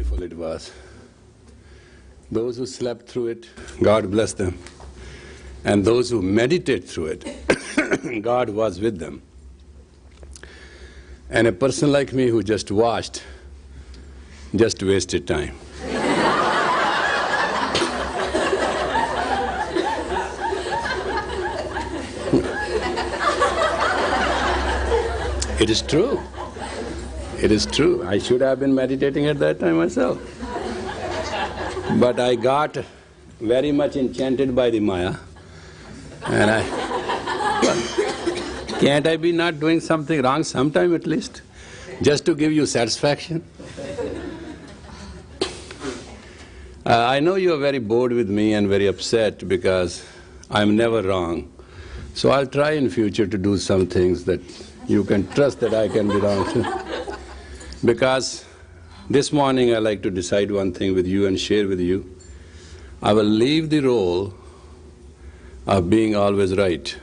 beautiful it was. Those who slept through it, God bless them. And those who meditate through it, God was with them. And a person like me who just watched, just wasted time. It is true. It is true. I should have been meditating at that time myself. But I got very much enchanted by the Maya, and can't I be not doing something wrong sometime at least, just to give you satisfaction? I know you are very bored with me and very upset because I'm never wrong. So I'll try in future to do some things that you can trust that I can be wrong too. Because this morning I like to decide one thing with you and share with you. I will leave the role of being always right.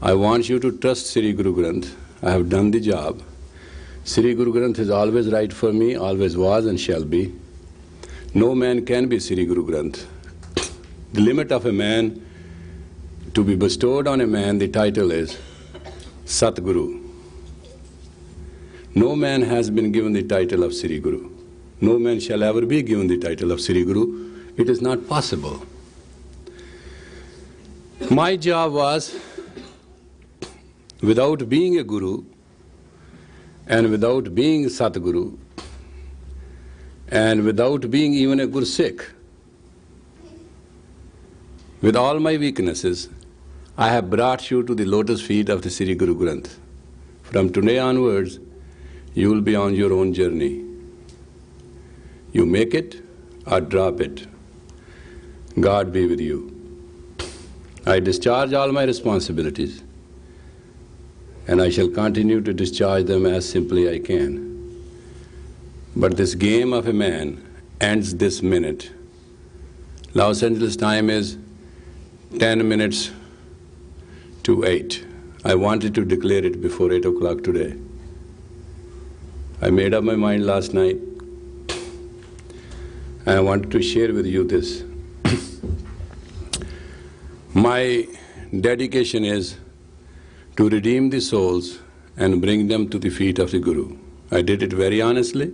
I want you to trust Sri Guru Granth. I have done the job. Sri Guru Granth is always right for me, always was and shall be. No man can be Sri Guru Granth. The limit of a man, to be bestowed on a man, the title is Satguru. No man has been given the title of Sri Guru. No man shall ever be given the title of Sri Guru. It is not possible. My job was, without being a Guru and without being Satguru and without being even a Gursikh, with all my weaknesses, I have brought you to the lotus feet of the Sri Guru Granth. From today onwards, you will be on your own journey. You make it or drop it. God be with you. I discharge all my responsibilities, and I shall continue to discharge them as simply I can. But this game of a man ends this minute. Los Angeles time is 10 minutes to 8. I wanted to declare it before 8 o'clock today. I made up my mind last night, and I wanted to share with you this. My dedication is to redeem the souls and bring them to the feet of the Guru. I did it very honestly,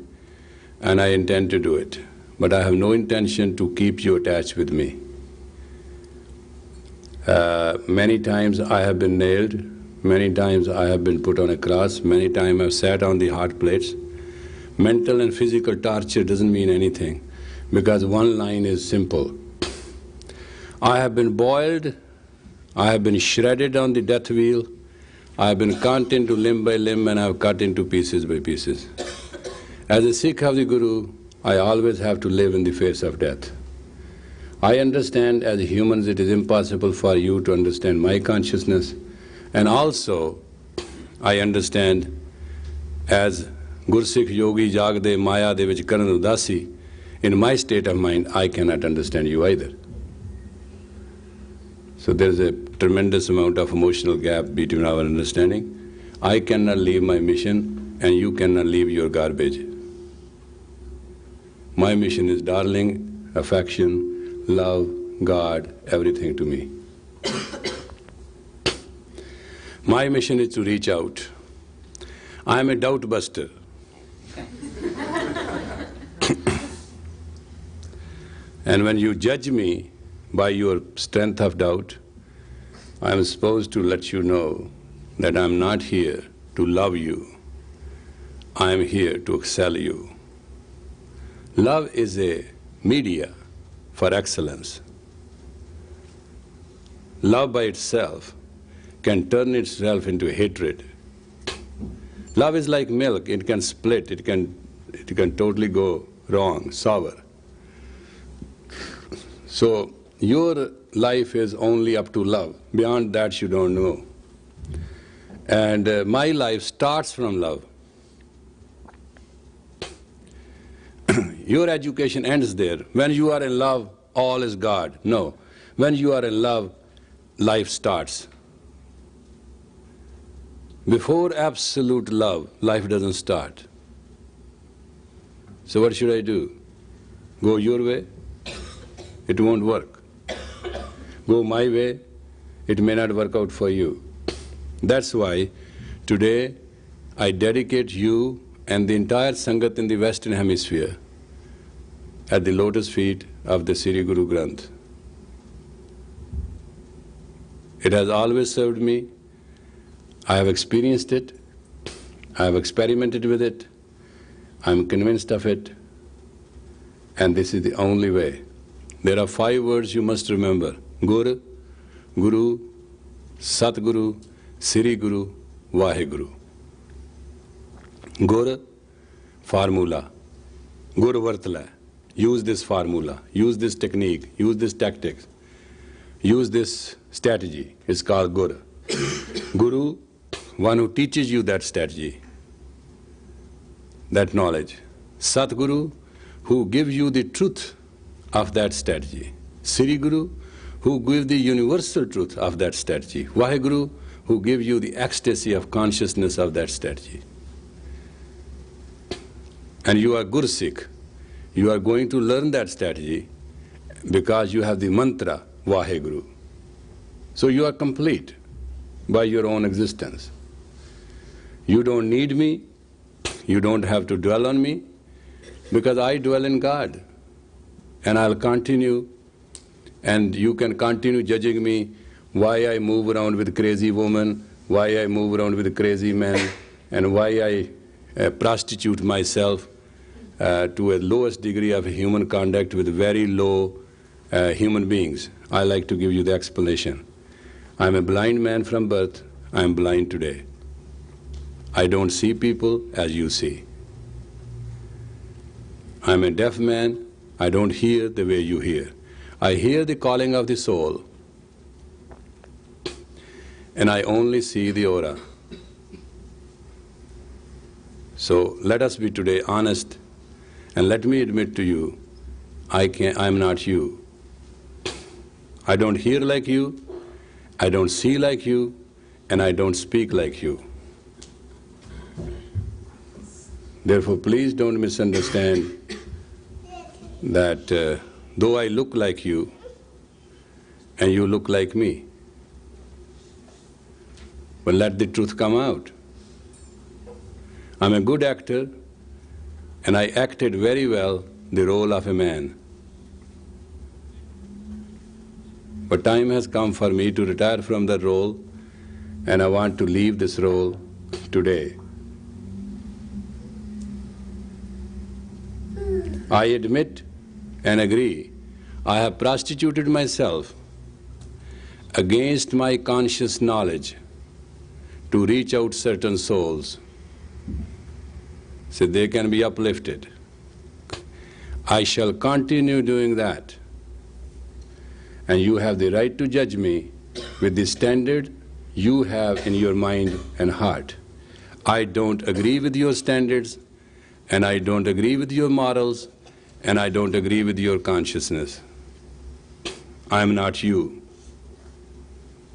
and I intend to do it. But I have no intention to keep you attached with me. Many times I have been nailed, many times I have been put on a cross, many times I have sat on the hot plates. Mental and physical torture doesn't mean anything, because one line is simple. I have been boiled, I have been shredded on the death wheel, I have been cut into limb by limb, and I have cut into pieces by pieces. As a Sikh of the Guru, I always have to live in the face of death. I understand as humans it is impossible for you to understand my consciousness, and also I understand as Gursikh Yogi Jagde Maya de vich Karan Udasi, in my state of mind I cannot understand you either. So there is a tremendous amount of emotional gap between our understanding. I cannot leave my mission and you cannot leave your garbage. My mission is darling, affection, love, God, everything to me. My mission is to reach out. I am a doubt buster. And when you judge me by your strength of doubt, I am supposed to let you know that I am not here to love you. I am here to excel you. Love is a media for excellence. Love by itself can turn itself into hatred. Love is like milk, it can split, it can totally go wrong, sour. So your life is only up to love. Beyond that you don't know. And my life starts from love. Your education ends there. When you are in love, all is God. No. When you are in love, life starts. Before absolute love, life doesn't start. So what should I do? Go your way? It won't work. Go my way? It may not work out for you. That's why today I dedicate you and the entire Sangat in the Western Hemisphere at the lotus feet of the Sri Guru Granth. It has always served me. I have experienced it. I have experimented with it. I am convinced of it. And this is the only way. There are 5 words you must remember. Gur, Guru, Satguru, Sri Guru, Vaheguru. Gur, formula. Gur Vartla. Use this formula. Use this technique. Use this tactics. Use this strategy. It's called Guru. Guru, one who teaches you that strategy, that knowledge. Satguru, who gives you the truth of that strategy. Sri Guru, who gives the universal truth of that strategy. Vaheguru, who gives you the ecstasy of consciousness of that strategy. And you are Gursikh. You are going to learn that strategy because you have the mantra Vaheguru. So you are complete by your own existence. You don't need me, you don't have to dwell on me, because I dwell in God. And I'll continue, and you can continue judging me why I move around with crazy women, why I move around with crazy men, and why I prostitute myself to a lowest degree of human contact with very low human beings. I like to give you the explanation. I'm a blind man from birth, I'm blind today. I don't see people as you see. I'm a deaf man, I don't hear the way you hear. I hear the calling of the soul, and I only see the aura. So let us be today honest, and let me admit to you, I'm not you. I don't hear like you, I don't see like you, and I don't speak like you. Therefore, please don't misunderstand that though I look like you and you look like me, but let the truth come out. I'm a good actor and I acted very well the role of a man. But time has come for me to retire from that role, and I want to leave this role today. I admit and agree, I have prostituted myself against my conscious knowledge to reach out certain souls so they can be uplifted. I shall continue doing that, and you have the right to judge me with the standard you have in your mind and heart. I don't agree with your standards, and I don't agree with your morals, and I don't agree with your consciousness. I am not you.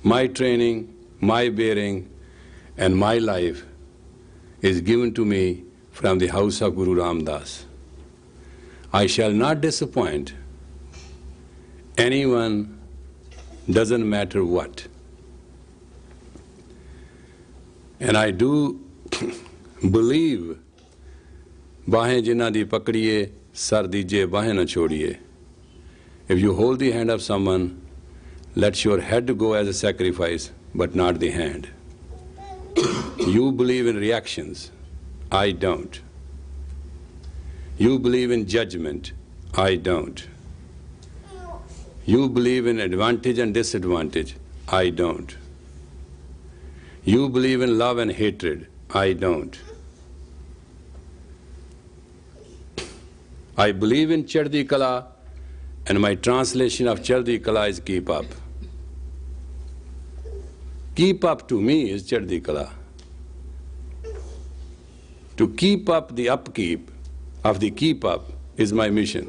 My training, my bearing, and my life is given to me from the house of Guru Ram Das. I shall not disappoint anyone, doesn't matter what. And I do believe, Bahein jinna di pakdiye, sar dijiye, bahein na chodiye. If you hold the hand of someone, let your head go as a sacrifice, but not the hand. You believe in reactions, I don't. You believe in judgment, I don't. You believe in advantage and disadvantage, I don't. You believe in love and hatred, I don't. I believe in Chardi Kala, and my translation of Chardi Kala is keep up. Keep up to me is Chardi Kala. To keep up the upkeep of the keep up is my mission.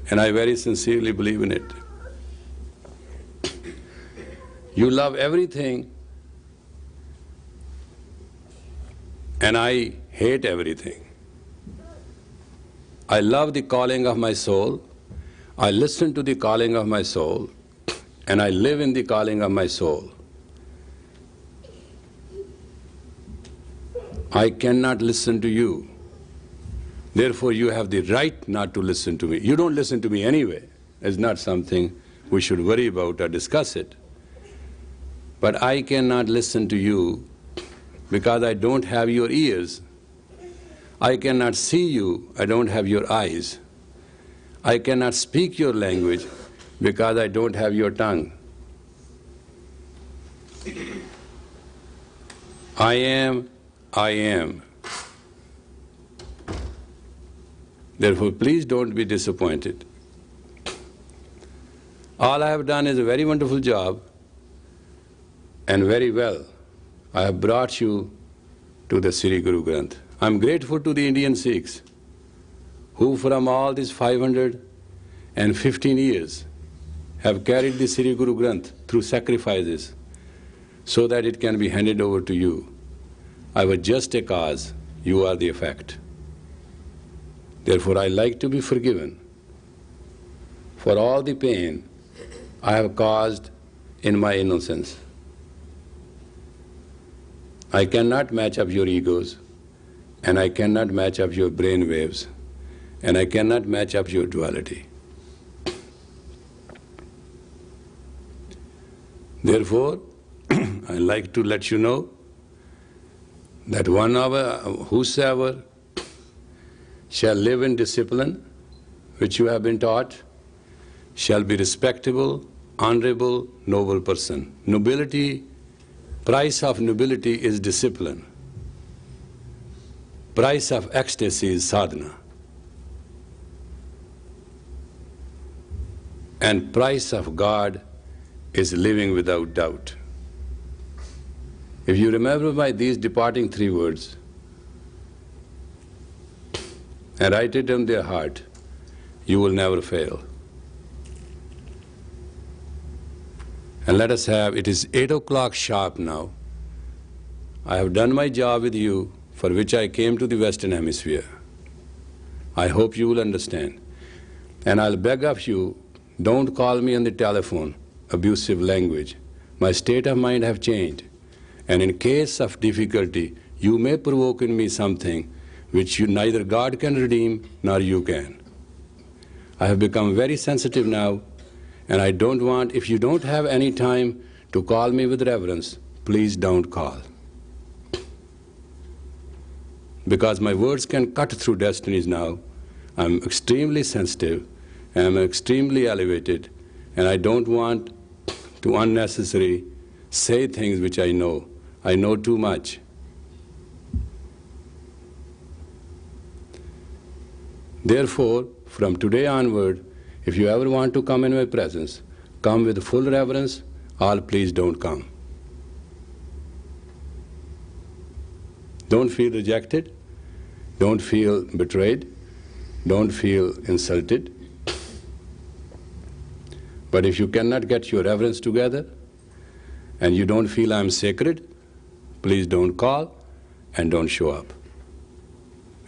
And I very sincerely believe in it. You love everything, and I hate everything. I love the calling of my soul, I listen to the calling of my soul, and I live in the calling of my soul. I cannot listen to you. Therefore, you have the right not to listen to me. You don't listen to me anyway. It's not something we should worry about or discuss it. But I cannot listen to you because I don't have your ears. I cannot see you, I don't have your eyes. I cannot speak your language because I don't have your tongue. I am. Therefore, please don't be disappointed. All I have done is a very wonderful job, and very well. I have brought you to the Sri Guru Granth. I am grateful to the Indian Sikhs who from all these 515 years have carried the Sri Guru Granth through sacrifices so that it can be handed over to you. I was just a cause, you are the effect. Therefore, I like to be forgiven for all the pain I have caused in my innocence. I cannot match up your egos, and I cannot match up your brain waves, and I cannot match up your duality. Therefore, I like to let you know that whosoever shall live in discipline, which you have been taught, shall be respectable, honorable, noble person. Nobility, price of nobility is discipline. Price of ecstasy is sadhana. And price of God is living without doubt. If you remember by these departing 3 words and write it in their heart, you will never fail. And let us have, it is 8 o'clock sharp now. I have done my job with you for which I came to the Western Hemisphere. I hope you will understand. And I'll beg of you, don't call me on the telephone, abusive language. My state of mind have changed. And in case of difficulty, you may provoke in me something which neither God can redeem nor you can. I have become very sensitive now, and I don't want, if you don't have any time to call me with reverence, please don't call. Because my words can cut through destinies now. I'm extremely sensitive, and I'm extremely elevated, and I don't want to unnecessarily say things which I know. I know too much. Therefore, from today onward, if you ever want to come in my presence, come with full reverence, or please don't come. Don't feel rejected, don't feel betrayed, don't feel insulted. But if you cannot get your reverence together, and you don't feel I'm sacred, please don't call and don't show up.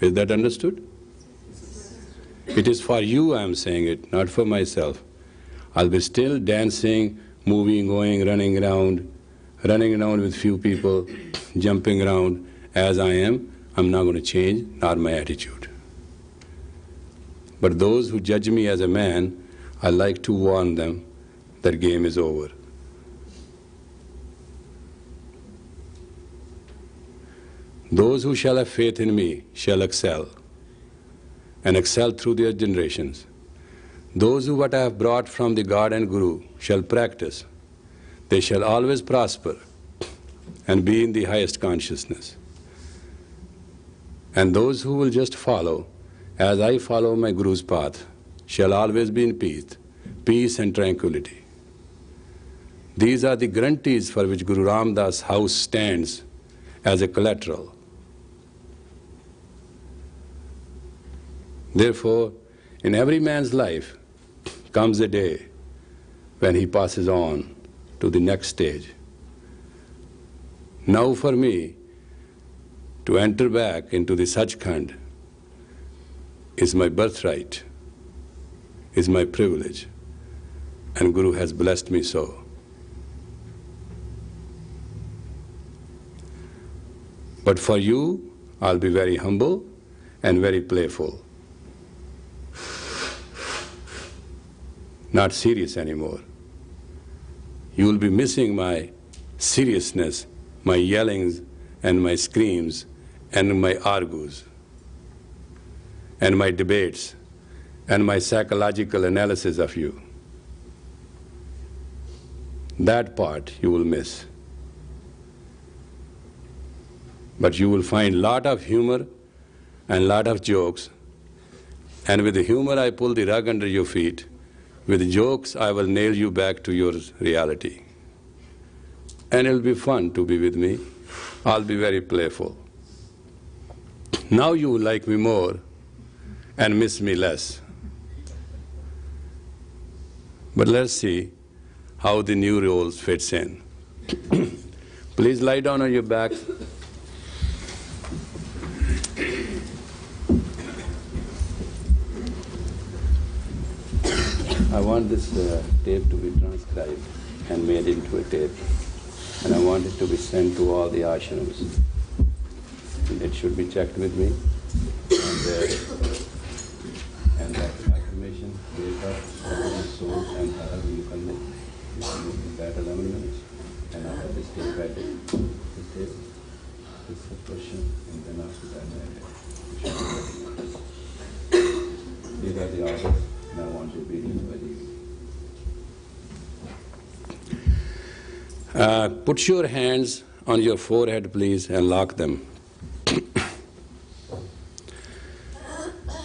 Is that understood? It is for you I am saying it, not for myself. I'll be still dancing, moving, going, running around with few people, jumping around as I am. I'm not going to change, nor my attitude. But those who judge me as a man, I like to warn them that game is over. Those who shall have faith in me shall excel, and excel through their generations. Those who what I have brought from the God and Guru shall practice, they shall always prosper and be in the highest consciousness. And those who will just follow, as I follow my Guru's path, shall always be in peace and tranquility. These are the guarantees for which Guru Ram Das' house stands as a collateral. Therefore, in every man's life comes a day when he passes on to the next stage. Now for me to enter back into the Sachkhand is my birthright, is my privilege, and Guru has blessed me so. But for you, I'll be very humble and very playful. Not serious anymore. You will be missing my seriousness, my yellings and my screams and my argues and my debates and my psychological analysis of you. That part you will miss. But you will find lot of humor and lot of jokes, and with the humor I pull the rug under your feet, with jokes I will nail you back to your reality. And it'll be fun to be with me. I'll be very playful. Now you will like me more and miss me less. But let's see how the new roles fits in. Please lie down on your back. I want this tape to be transcribed and made into a tape, and I want it to be sent to all the ashrams. It should be checked with me, and that affirmation, wake up, open soul, and however you can make that 11 minutes, and I have this tape at it, this tape, this question, and then after that these are the orders. I want to be with you. Put your hands on your forehead, please, and lock them.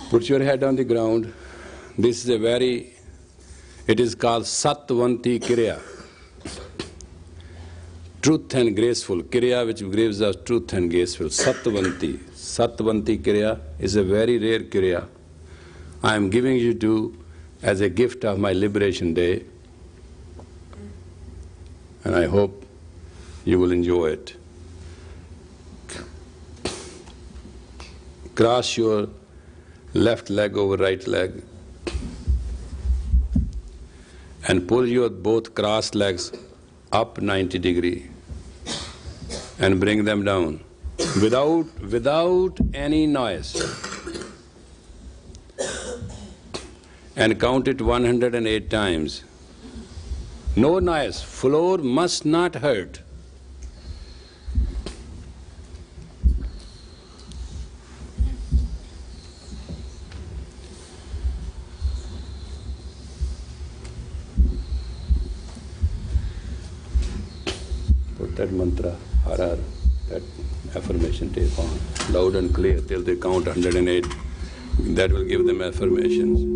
Put your head on the ground. This is it is called Satvanti Kriya. Truth and graceful. Kriya which gives us truth and graceful. Satvanti. Satvanti Kriya is a very rare Kriya. I am giving you to as a gift of my Liberation Day, and I hope you will enjoy it. Cross your left leg over right leg and pull your both crossed legs up 90 degrees and bring them down without any noise. And count it 108 times. No noise. Floor must not hurt. Put that mantra, Harar, that affirmation tape on, loud and clear till they count 108. That will give them affirmations.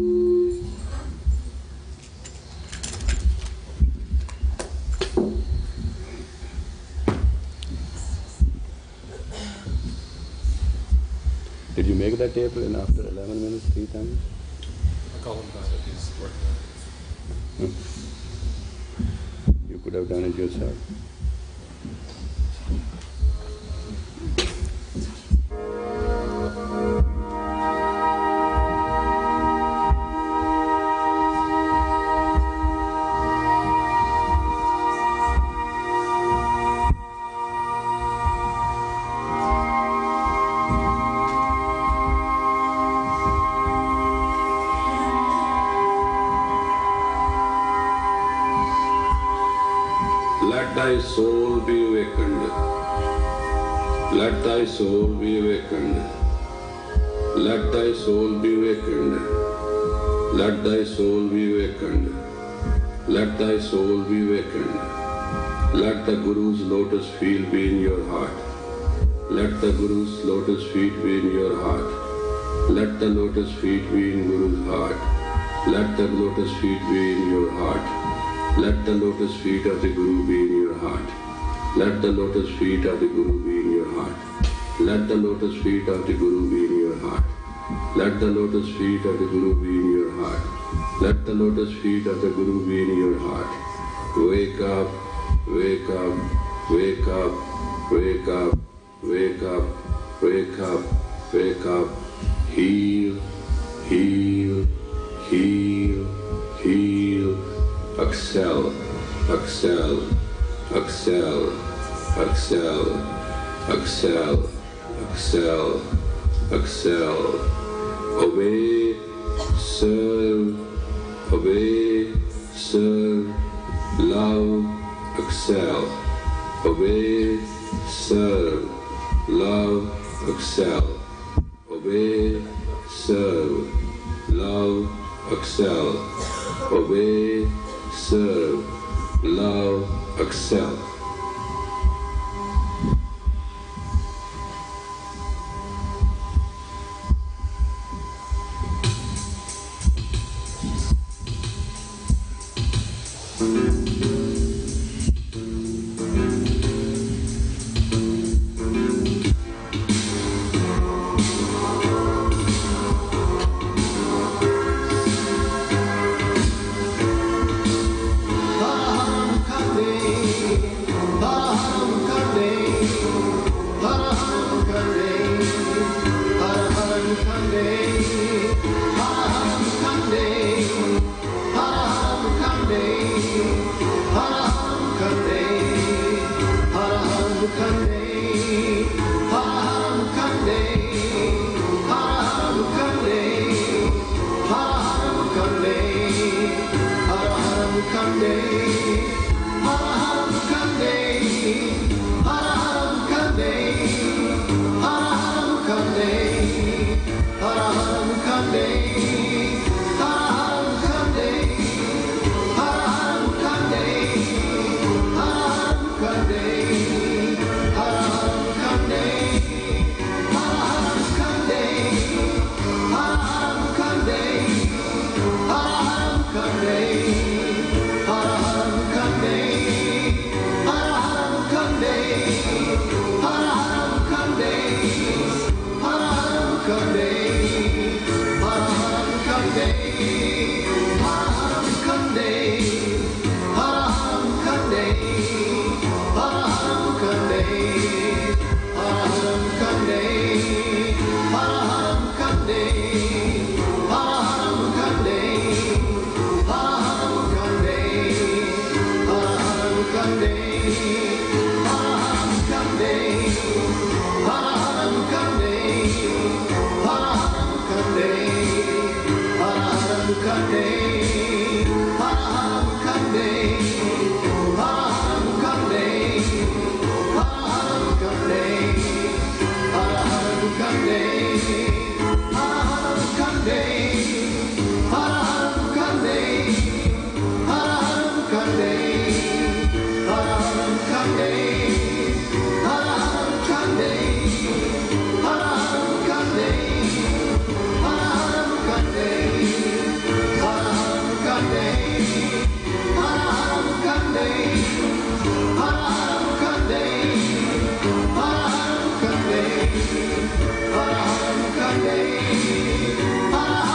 Did you make that tape in after 11 minutes, 3 times? I call him back if he's working on it. You could have done it yourself. Let thy soul be awakened. Let thy soul be awakened. Let thy soul be awakened. Let thy soul be awakened. Let thy soul be awakened. Let the Guru's lotus feet be in your heart. Let the Guru's lotus feet be in your heart. Let the lotus feet be in Guru's heart. Let the lotus feet be in your heart. Let the lotus feet of the Guru be in your heart. Let the lotus feet of the Guru be in your heart. Let the lotus feet of the Guru be in your heart. Let the lotus feet of the Guru be in your heart. Let the lotus feet of the Guru be in your heart. Wake up, wake up, wake up, wake up, wake up, wake up, wake up. Heal, exhale, exhale, exhale, exhale, exhale, exhale. Obey, serve, love, exhale. Obey, serve, love, exhale. Obey, serve, love, exhale. Obey, serve, love, exhale. Hare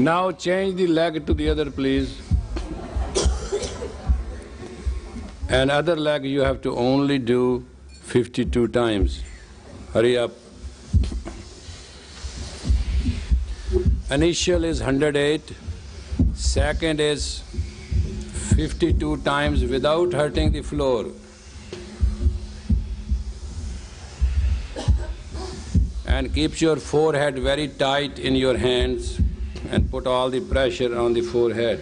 Now change the leg to the other, please. And other leg you have to only do 52 times. Hurry up. Initial is 108, second is 52 times without hurting the floor. And keep your forehead very tight in your hands and put all the pressure on the forehead.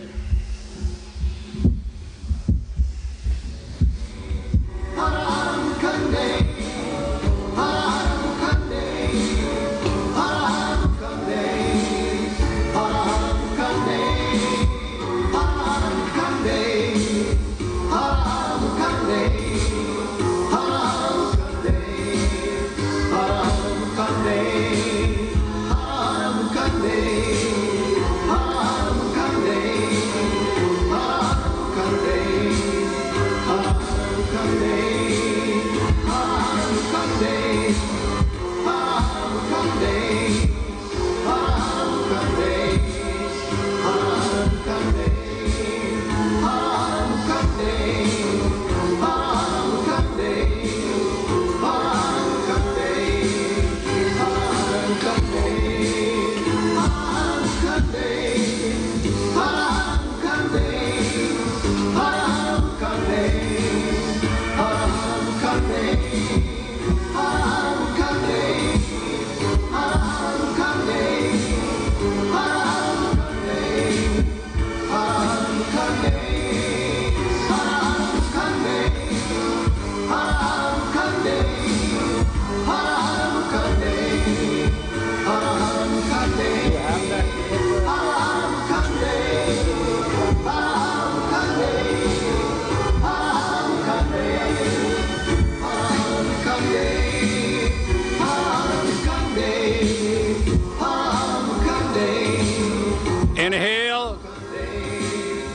Inhale.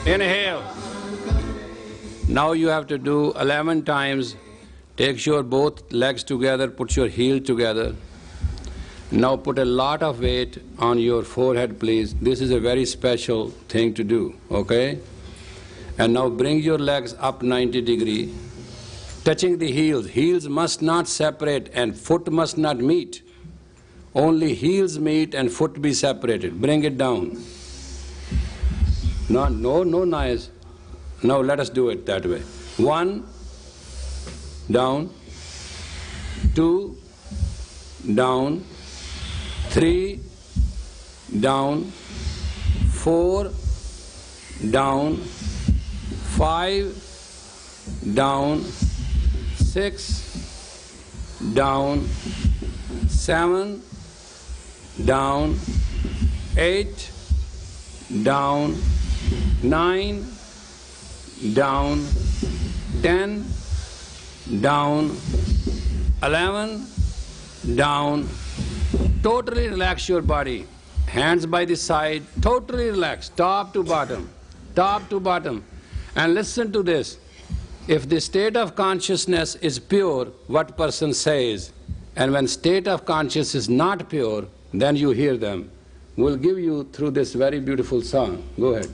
Inhale. Now you have to do 11 times. Take your both legs together, put your heel together. Now put a lot of weight on your forehead, please. This is a very special thing to do, okay? And now bring your legs up 90 degrees, touching the heels. Heels must not separate and foot must not meet. Only heels meet and foot be separated. Bring it down. No noise. Now let us do it that way. 1, down, 2, down, 3, down, 4, down, 5, down, 6, down, 7, down, 8, down, 9, down, 10, down, 11, down. Totally relax your body. Hands by the side, totally relax, top to bottom, top to bottom. And listen to this. If the state of consciousness is pure, what person says, and when state of consciousness is not pure, then you hear them. We'll give you through this very beautiful song. Go ahead.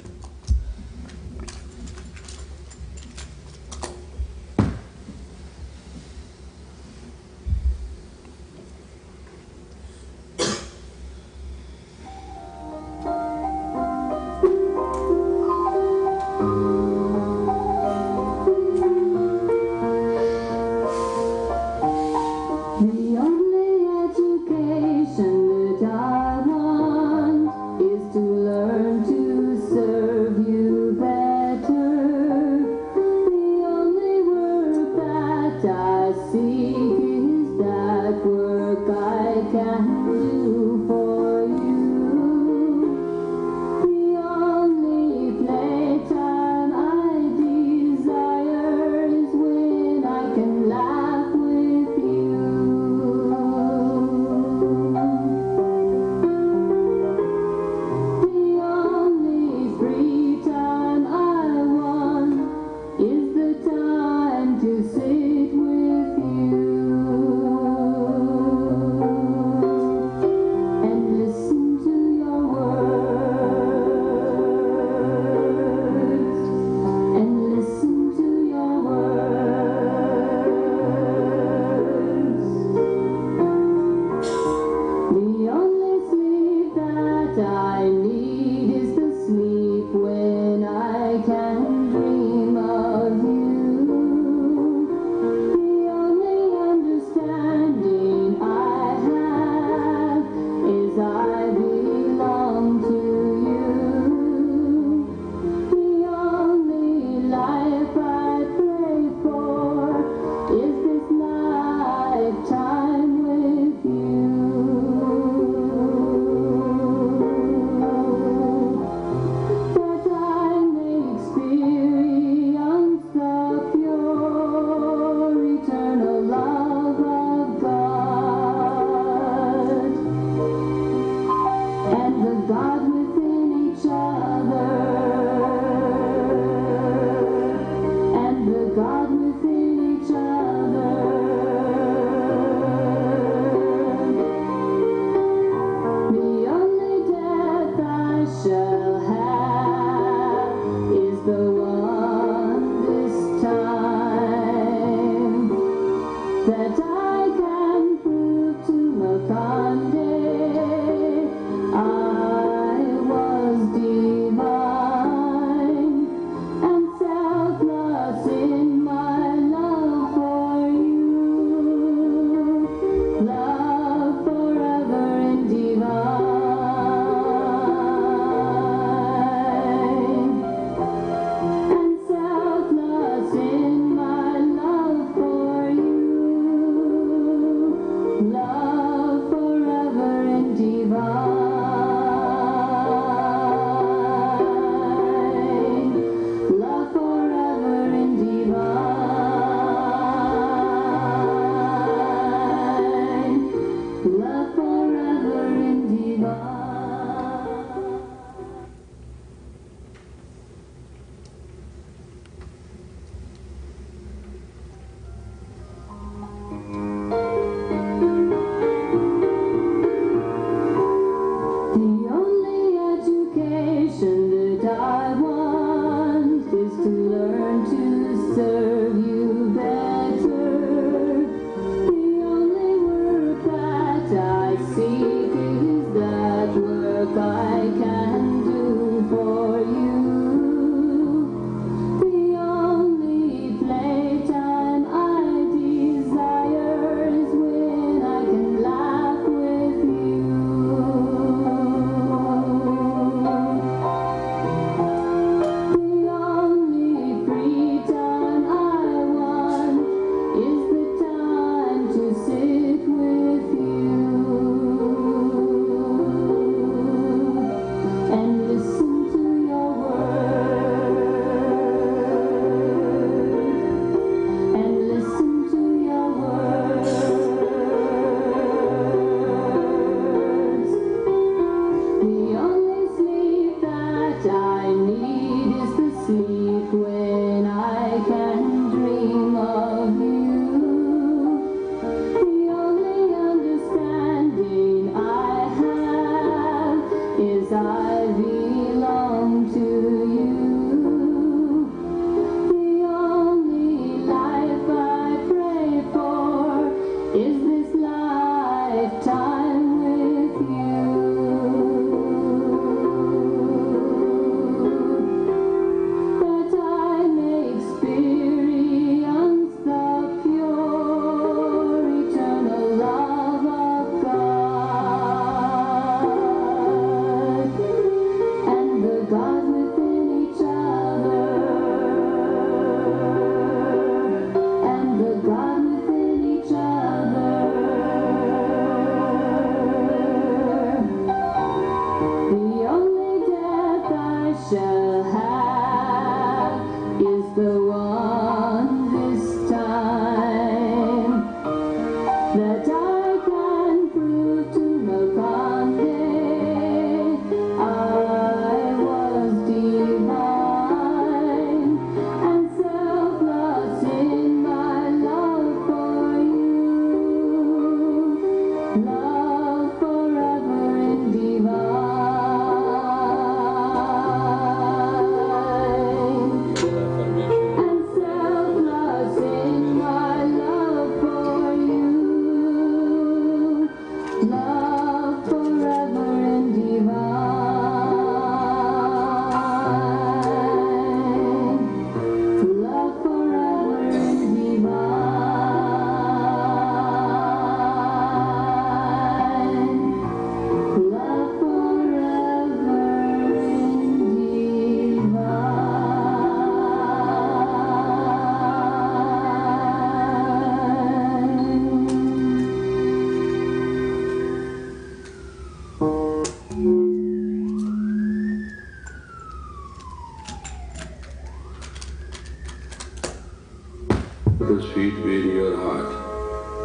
be in your heart.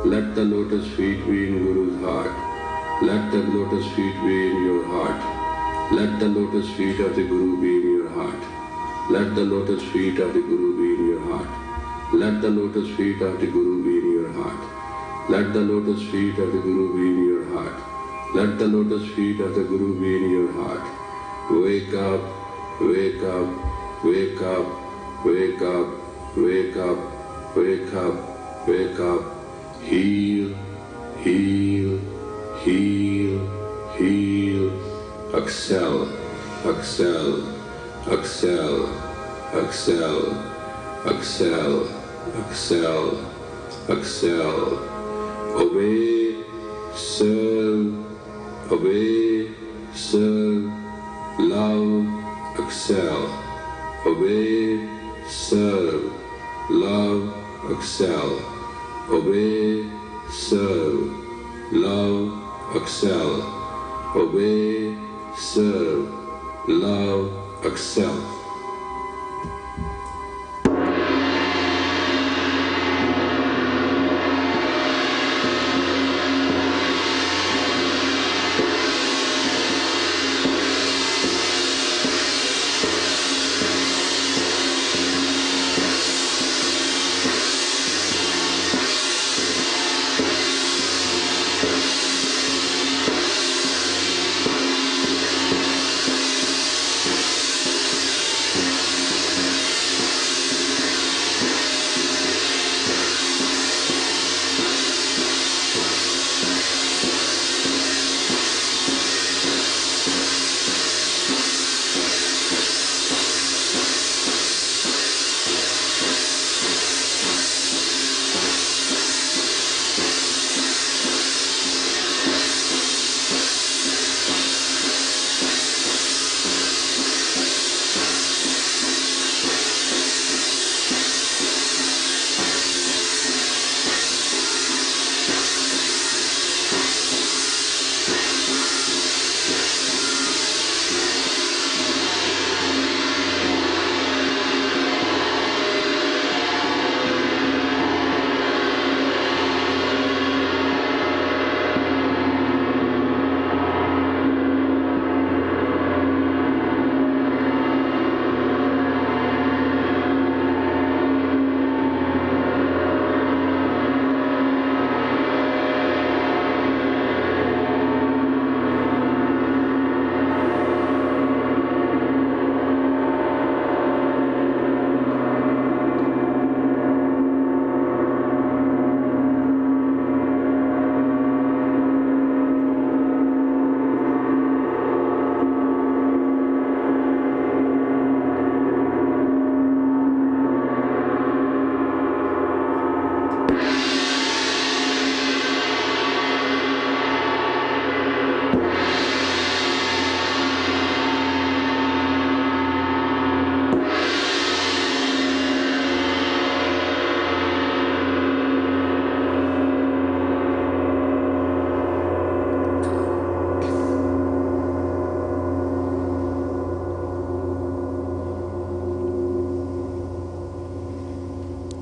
Let the lotus feet be in Guru's heart. Let the lotus feet be in your heart. Let the lotus feet of the Guru be in your heart. Let the lotus feet of the Guru be in your heart. Let the lotus feet of the Guru be in your heart. Let the lotus feet of the Guru be in your heart. Let the lotus feet of the Guru be in your heart. Wake up, wake up, wake up, wake up, wake up, wake up, wake up. Heal, heal, heal, heal. Excel, excel, excel, excel, excel, excel, excel. Obey, serve, obey, serve, love, excel. Obey, serve, love, excel. Obey, serve, love, excel. Obey, serve, love, excel.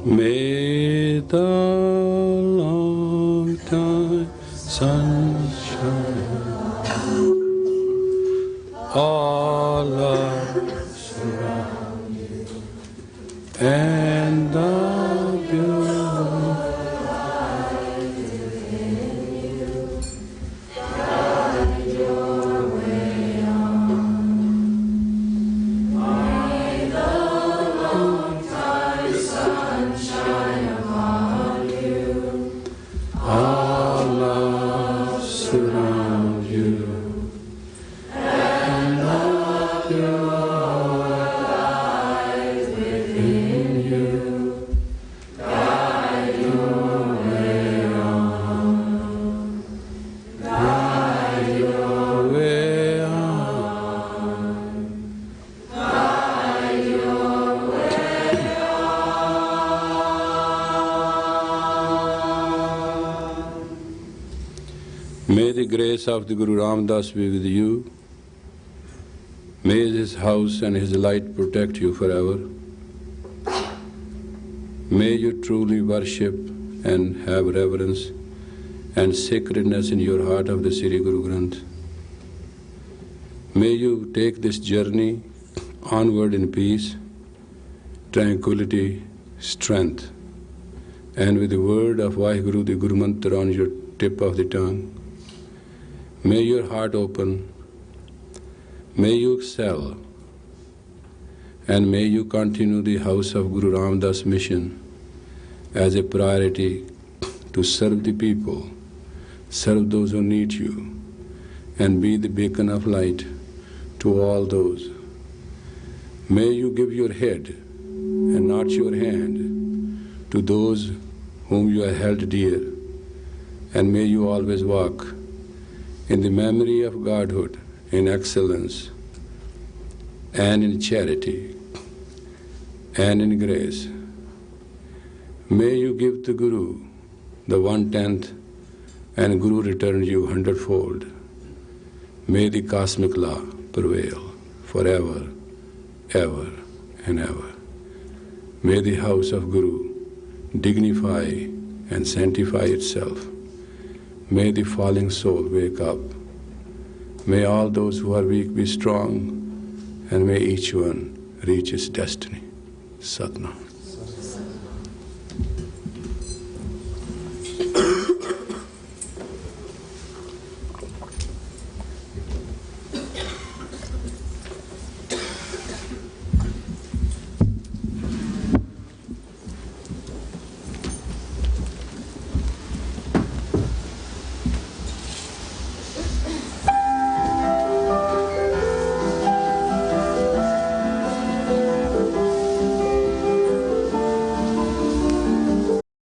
May the long time sunshine all around you, and the beautiful guide your way on. May the long time sunshine upon you, all love surround you, and the pure light within you guide your way on, guide your way on, guide your way on. May the grace of the Guru Ram Das be with you. May his house and his light protect you forever. May you truly worship and have reverence and sacredness in your heart of the Sri Guru Granth. May you take this journey onward in peace, tranquility, strength, and with the word of Vaheguru, the Guru Mantra on your tip of the tongue. May your heart open, may you excel, and may you continue the house of Guru Ram Das mission as a priority to serve the people, serve those who need you, and be the beacon of light to all those. May you give your head and not your hand to those whom you have held dear, and may you always walk in the memory of Godhood, in excellence, and in charity, and in grace. May you give to Guru the 1/10, and Guru return you 100-fold. May the cosmic law prevail forever, ever, and ever. May the house of Guru dignify and sanctify itself. May the falling soul wake up. May all those who are weak be strong, and may each one reach his destiny. Satnam.